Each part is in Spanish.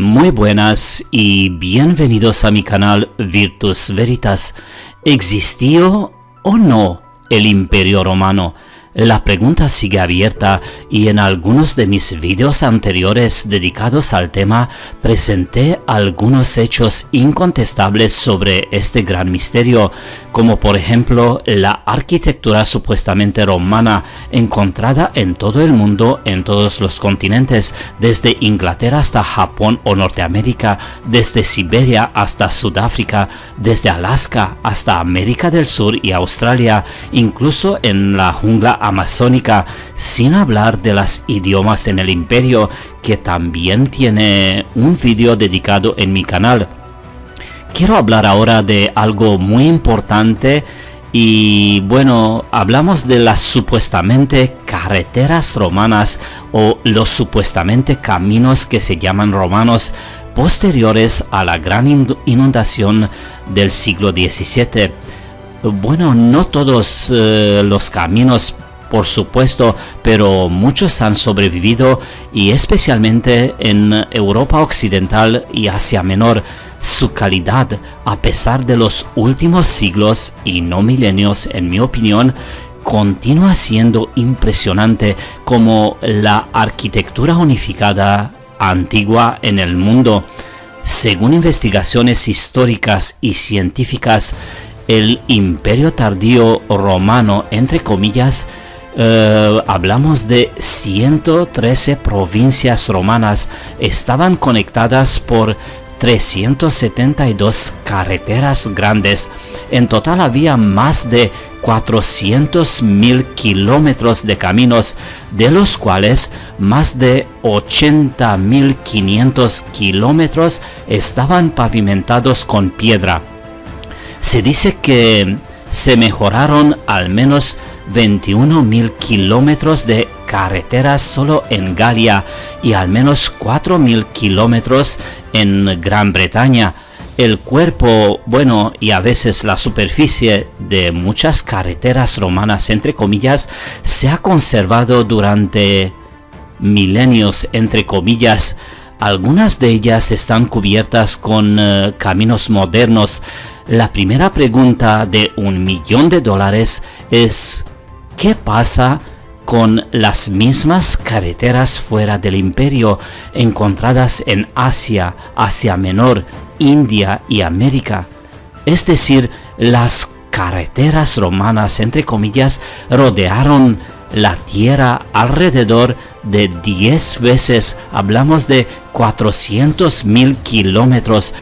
Muy buenas y bienvenidos a mi canal Virtus Veritas. ¿Existió o no el Imperio Romano? La pregunta sigue abierta y en algunos de mis vídeos anteriores dedicados al tema presenté algunos hechos incontestables sobre este gran misterio, como por ejemplo la arquitectura supuestamente romana encontrada en todo el mundo, en todos los continentes, desde Inglaterra hasta Japón o Norteamérica, desde Siberia hasta Sudáfrica, desde Alaska hasta América del Sur y Australia, incluso en la jungla amazónica, sin hablar de los idiomas en el imperio, que también tiene un vídeo dedicado en mi canal. Quiero hablar ahora de algo muy importante y bueno, hablamos de las supuestamente carreteras romanas o los supuestamente caminos que se llaman romanos posteriores a la gran inundación del siglo XVII. Bueno, no todos los caminos, por supuesto, pero muchos han sobrevivido, y especialmente en Europa Occidental y Asia Menor. Su calidad, a pesar de los últimos siglos y no milenios, en mi opinión, continúa siendo impresionante, como la arquitectura unificada antigua en el mundo. Según investigaciones históricas y científicas, el Imperio tardío romano, entre comillas, hablamos de 113 provincias romanas, estaban conectadas por 372 carreteras grandes. En total había más de 400.000 kilómetros de caminos, de los cuales más de 80.500 kilómetros estaban pavimentados con piedra. Se dice que se mejoraron al menos 21.000 kilómetros de carreteras solo en Galia y al menos 4.000 kilómetros en Gran Bretaña. El cuerpo, bueno, y a veces la superficie de muchas carreteras romanas, entre comillas, se ha conservado durante milenios, entre comillas. Algunas de ellas están cubiertas con caminos modernos. La primera pregunta de $1.000.000 es: ¿qué pasa con las mismas carreteras fuera del imperio, encontradas en Asia, Asia Menor, India y América? Es decir, las carreteras romanas, entre comillas, rodearon la tierra alrededor de 10 veces. Hablamos de 400.000 kilómetros.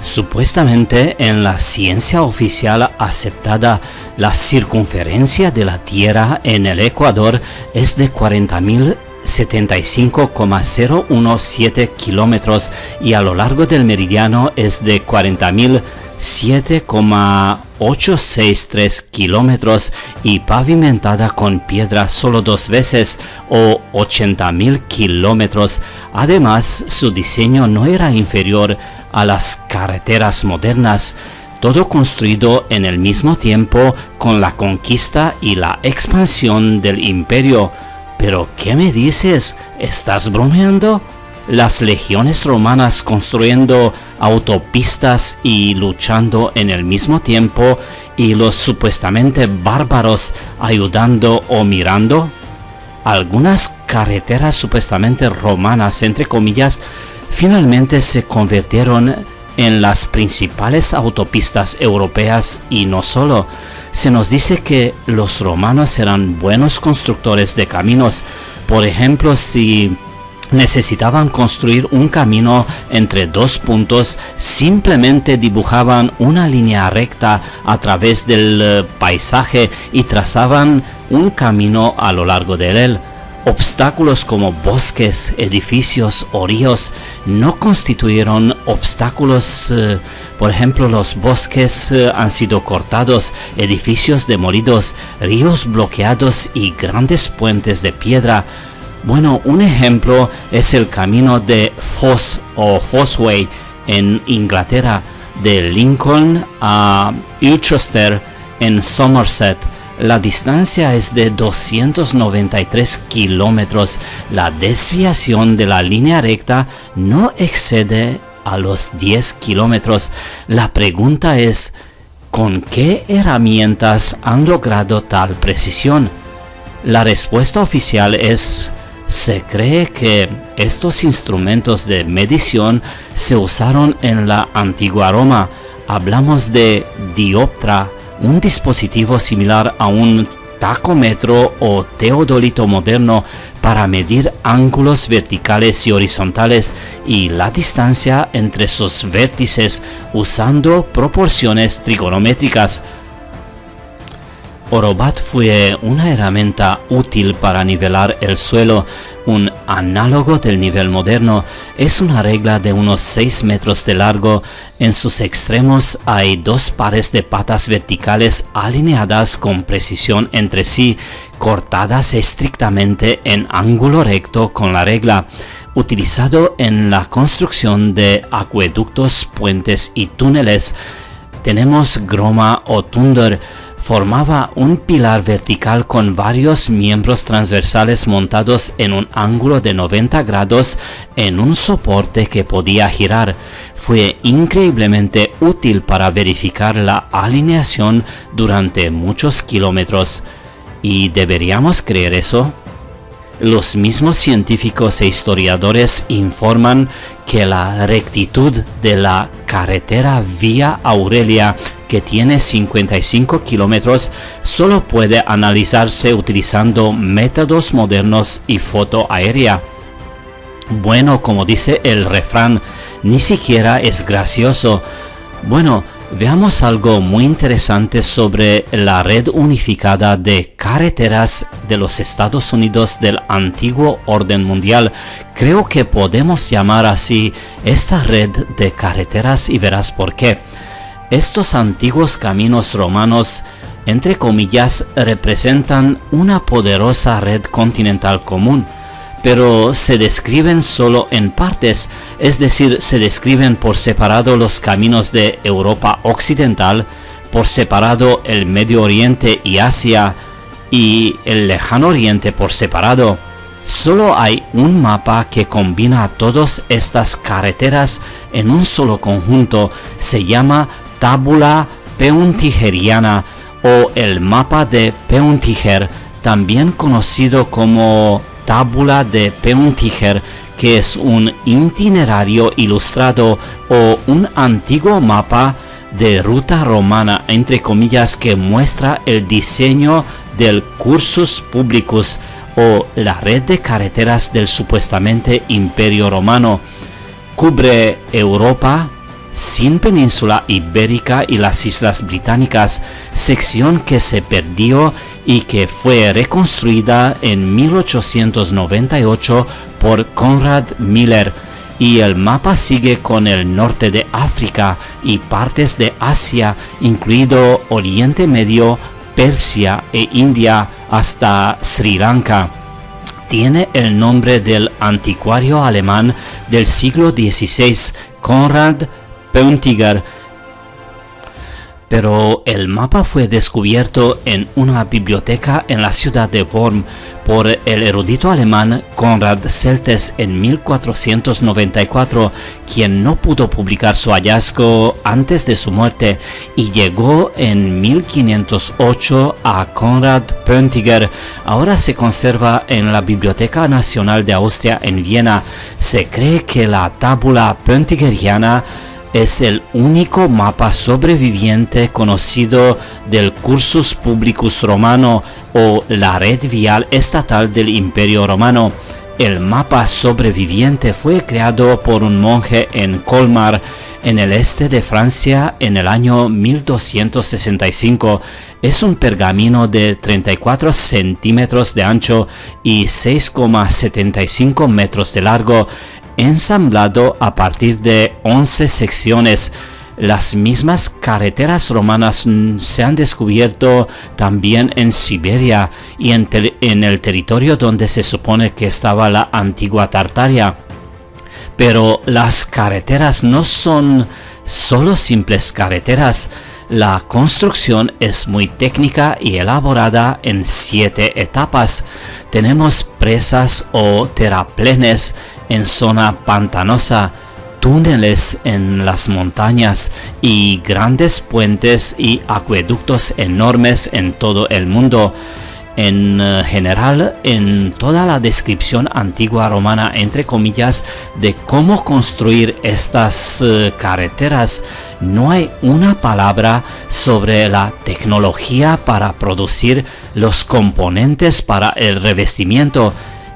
Supuestamente, en la ciencia oficial aceptada, la circunferencia de la Tierra en el Ecuador es de 40.075,017 kilómetros y a lo largo del meridiano es de 40.007,863 kilómetros y pavimentada con piedra solo 2 veces, o 80.000 kilómetros. Además, su diseño no era inferior a las carreteras modernas, todo construido en el mismo tiempo con la conquista y la expansión del imperio. ¿Pero qué me dices? ¿Estás bromeando? Las legiones romanas construyendo autopistas y luchando en el mismo tiempo, y los supuestamente bárbaros ayudando o mirando. Algunas carreteras supuestamente romanas, entre comillas, finalmente se convirtieron en las principales autopistas europeas, y no solo. Se nos dice que los romanos eran buenos constructores de caminos. Por ejemplo, si necesitaban construir un camino entre dos puntos, simplemente dibujaban una línea recta a través del paisaje y trazaban un camino a lo largo de él. Obstáculos como bosques, edificios o ríos no constituyeron obstáculos. Por ejemplo, los bosques han sido cortados, edificios demolidos, ríos bloqueados y grandes puentes de piedra. Bueno, un ejemplo es el camino de Foss o Fossway en Inglaterra, de Lincoln a Ilchester en Somerset. La distancia es de 293 kilómetros. La desviación de la línea recta no excede a los 10 kilómetros. La pregunta es, ¿con qué herramientas han logrado tal precisión? La respuesta oficial es: se cree que estos instrumentos de medición se usaron en la antigua Roma. Hablamos de dioptra, un dispositivo similar a un tacómetro o teodolito moderno para medir ángulos verticales y horizontales y la distancia entre sus vértices usando proporciones trigonométricas. Orobat fue una herramienta útil para nivelar el suelo, un análogo del nivel moderno. Es una regla de unos 6 metros de largo. En sus extremos hay 2 pares de patas verticales alineadas con precisión entre sí, cortadas estrictamente en ángulo recto con la regla. Utilizado en la construcción de acueductos, puentes y túneles. Tenemos groma o tundor. Formaba un pilar vertical con varios miembros transversales montados en un ángulo de 90 grados en un soporte que podía girar. Fue increíblemente útil para verificar la alineación durante muchos kilómetros. ¿Y deberíamos creer eso? Los mismos científicos e historiadores informan que la rectitud de la carretera Vía Aurelia, que tiene 55 kilómetros, solo puede analizarse utilizando métodos modernos y foto aérea. Bueno, como dice el refrán, ni siquiera es gracioso. Bueno, veamos algo muy interesante sobre la red unificada de carreteras de los Estados Unidos del antiguo orden mundial. Creo que podemos llamar así esta red de carreteras y verás por qué. Estos antiguos caminos romanos, entre comillas, representan una poderosa red continental común, pero se describen solo en partes, es decir, se describen por separado los caminos de Europa Occidental, por separado el Medio Oriente y Asia, y el Lejano Oriente por separado. Solo hay un mapa que combina todas estas carreteras en un solo conjunto. Se llama Tabula Peutingeriana o el mapa de Peuntiger, también conocido como Tabula de Peuntiger, que es un itinerario ilustrado o un antiguo mapa de ruta romana, entre comillas, que muestra el diseño del Cursus Publicus o la red de carreteras del supuestamente Imperio Romano. Cubre Europa sin península ibérica y las islas británicas, sección que se perdió y que fue reconstruida en 1898 por Conrad Miller, y el mapa sigue con el norte de África y partes de Asia, incluido Oriente Medio, Persia e India hasta Sri Lanka. Tiene el nombre del anticuario alemán del siglo XVI, Konrad Peuntiger, pero el mapa fue descubierto en una biblioteca en la ciudad de Worm por el erudito alemán Konrad Celtes en 1494, quien no pudo publicar su hallazgo antes de su muerte, y llegó en 1508 a Konrad Peuntiger. Ahora se conserva en la Biblioteca Nacional de Austria en Viena. Se cree que la Tabula Peutingeriana es el único mapa sobreviviente conocido del Cursus Publicus Romano o la red vial estatal del Imperio Romano. El mapa sobreviviente fue creado por un monje en Colmar, en el este de Francia, en el año 1265. Es un pergamino de 34 centímetros de ancho y 6,75 metros de largo, ensamblado a partir de 11 secciones. Las mismas carreteras romanas se han descubierto también en Siberia y en el territorio donde se supone que estaba la antigua Tartaria. Pero las carreteras no son solo simples carreteras. La construcción es muy técnica y elaborada en 7 etapas. Tenemos presas o terraplenes en zona pantanosa, túneles en las montañas y grandes puentes y acueductos enormes en todo el mundo. En general, en toda la descripción antigua romana, entre comillas, de cómo construir estas carreteras, no hay una palabra sobre la tecnología para producir los componentes para el revestimiento,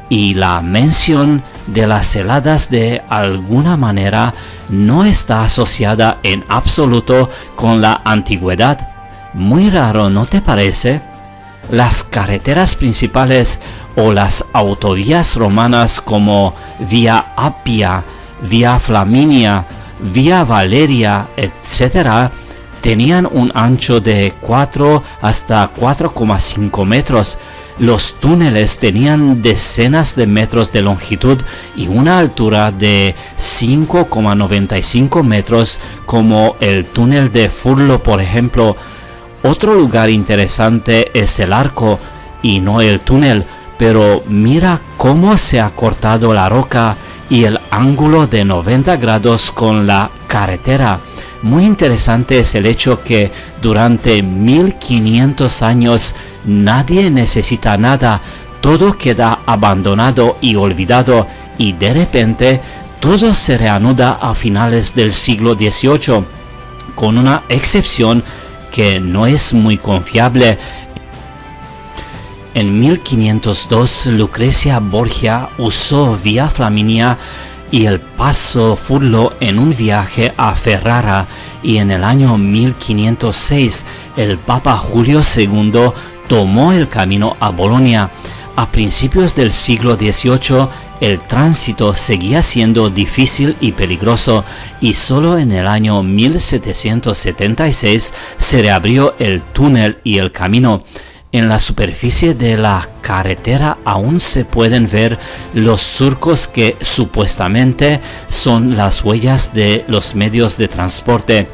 y la mención de las heladas de alguna manera no está asociada en absoluto con la antigüedad. Muy raro, ¿no te parece? Las carreteras principales o las autovías romanas como Vía Appia, Vía Flaminia, Vía Valeria, etc., tenían un ancho de 4 hasta 4,5 metros. Los túneles tenían decenas de metros de longitud y una altura de 5,95 metros, como el túnel de Furlo, por ejemplo. Otro lugar interesante es el arco y no el túnel, pero mira cómo se ha cortado la roca y el ángulo de 90 grados con la carretera. Muy interesante es el hecho que durante 1500 años nadie necesita nada, todo queda abandonado y olvidado, y de repente todo se reanuda a finales del siglo XVIII, con una excepción que no es muy confiable. En 1502 Lucrecia Borgia usó Vía Flaminia y el paso Furlo en un viaje a Ferrara, y en el año 1506 el Papa Julio II tomó el camino a Bolonia. A principios del siglo XVIII el tránsito seguía siendo difícil y peligroso, y solo en el año 1776 se reabrió el túnel y el camino. En la superficie de la carretera aún se pueden ver los surcos que supuestamente son las huellas de los medios de transporte.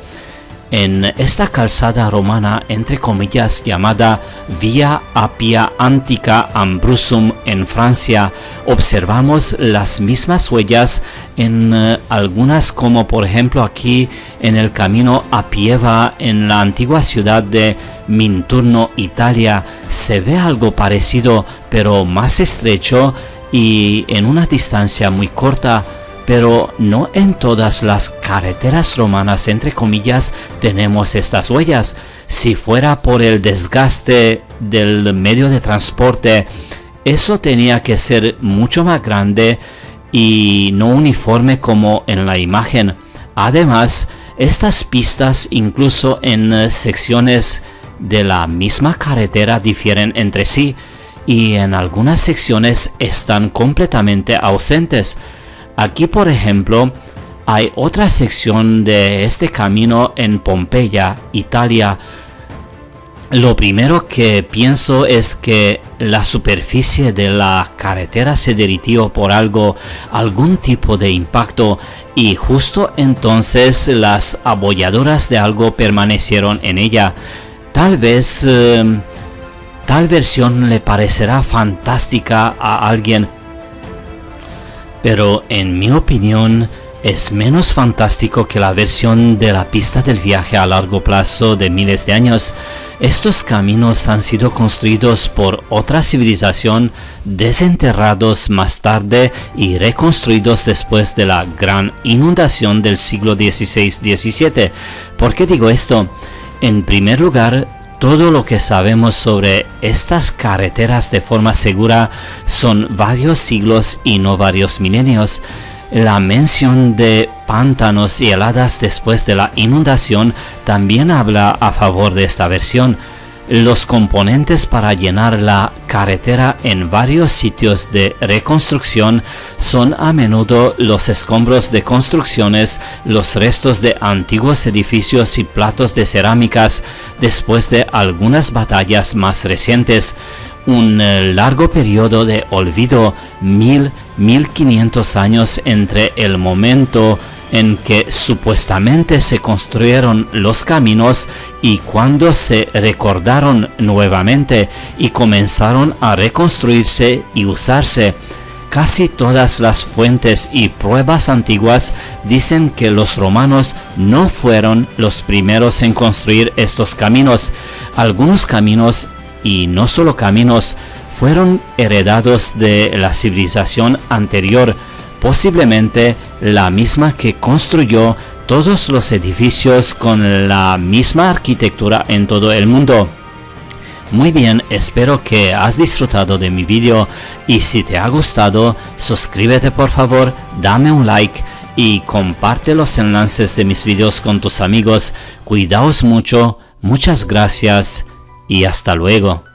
En esta calzada romana, entre comillas, llamada Vía Appia Antica Ambrusum en Francia, observamos las mismas huellas en algunas, como por ejemplo aquí en el camino a Pieva, en la antigua ciudad de Minturno, Italia. Se ve algo parecido, pero más estrecho y en una distancia muy corta. Pero no en todas las carreteras romanas, entre comillas, tenemos estas huellas. Si fuera por el desgaste del medio de transporte, eso tenía que ser mucho más grande y no uniforme como en la imagen. Además, estas pistas, incluso en secciones de la misma carretera, difieren entre sí, y en algunas secciones están completamente ausentes. Aquí, por ejemplo, hay otra sección de este camino en Pompeya, Italia. Lo primero que pienso es que la superficie de la carretera se derritió por algún tipo de impacto, y justo entonces las abolladuras de algo permanecieron en ella. Tal vez tal versión le parecerá fantástica a alguien, pero en mi opinión es menos fantástico que la versión de la pista del viaje a largo plazo de miles de años. Estos caminos han sido construidos por otra civilización, desenterrados más tarde y reconstruidos después de la gran inundación del siglo XVI-XVII. ¿Por qué digo esto? En primer lugar, todo lo que sabemos sobre estas carreteras de forma segura son varios siglos y no varios milenios. La mención de pantanos y heladas después de la inundación también habla a favor de esta versión. Los componentes para llenar la carretera en varios sitios de reconstrucción son a menudo los escombros de construcciones, los restos de antiguos edificios y platos de cerámicas después de algunas batallas más recientes. Un largo periodo de olvido, 1500 años entre el momento en que supuestamente se construyeron los caminos, y cuando se recordaron nuevamente y comenzaron a reconstruirse y usarse, casi todas las fuentes y pruebas antiguas dicen que los romanos no fueron los primeros en construir estos caminos. Algunos caminos, y no solo caminos, fueron heredados de la civilización anterior, posiblemente la misma que construyó todos los edificios con la misma arquitectura en todo el mundo. Muy bien, espero que has disfrutado de mi vídeo, y si te ha gustado, suscríbete por favor, dame un like y comparte los enlaces de mis vídeos con tus amigos. Cuidaos mucho, muchas gracias y hasta luego.